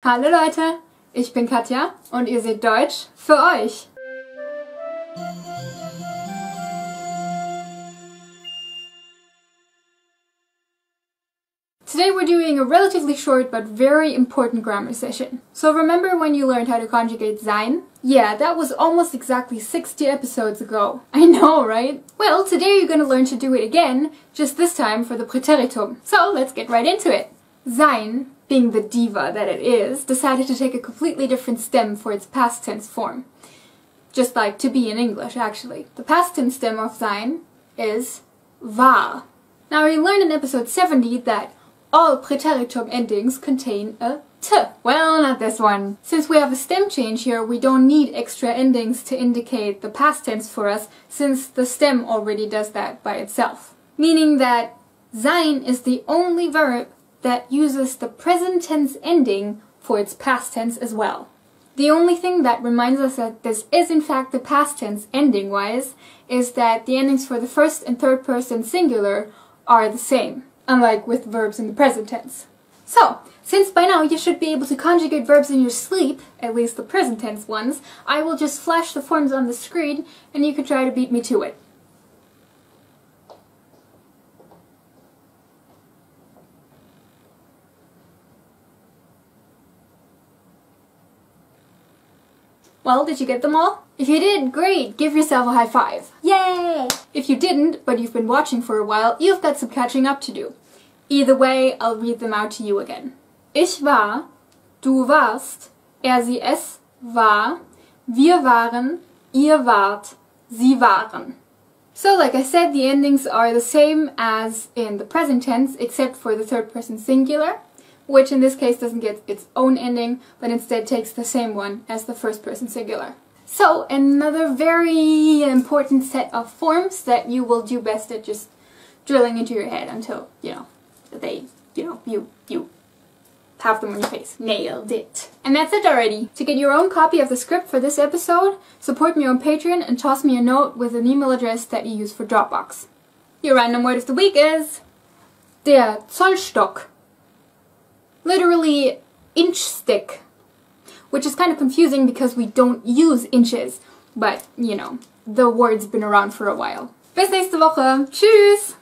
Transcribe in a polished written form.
Hallo Leute, ich bin Katja und ihr seht Deutsch für euch. Today we're doing a relatively short but very important grammar session. So remember when you learned how to conjugate sein? Yeah, that was almost exactly 60 episodes ago. I know, right? Well, today you're gonna learn to do it again, just this time for the Präteritum. So let's get right into it. Sein, being the diva that it is, decided to take a completely different stem for its past tense form. Just like to be in English, actually. The past tense stem of sein is war. Now we learned in episode 70 that all Präteritum endings contain a t. Well, not this one. Since we have a stem change here, we don't need extra endings to indicate the past tense for us, since the stem already does that by itself. Meaning that sein is the only verb that uses the present tense ending for its past tense as well. The only thing that reminds us that this is in fact the past tense ending-wise is that the endings for the first and third person singular are the same, unlike with verbs in the present tense. So, since by now you should be able to conjugate verbs in your sleep, at least the present tense ones, I will just flash the forms on the screen and you can try to beat me to it. Well, did you get them all? If you did, great! Give yourself a high five. Yay! If you didn't, but you've been watching for a while, you've got some catching up to do. Either way, I'll read them out to you again. Ich war, du warst, sie es war, wir waren, ihr wart, sie waren. So, like I said, the endings are the same as in the present tense, except for the third person singular, which in this case doesn't get its own ending, but instead takes the same one as the first person singular. So, another very important set of forms that you will do best at just drilling into your head until, you have them on your face. Nailed it. And that's it already. To get your own copy of the script for this episode, support me on Patreon and toss me a note with an email address that you use for Dropbox. Your random word of the week is der Zollstock. Literally inch stick, which is kind of confusing because we don't use inches, but you know, the word's been around for a while. Bis nächste Woche. Tschüss!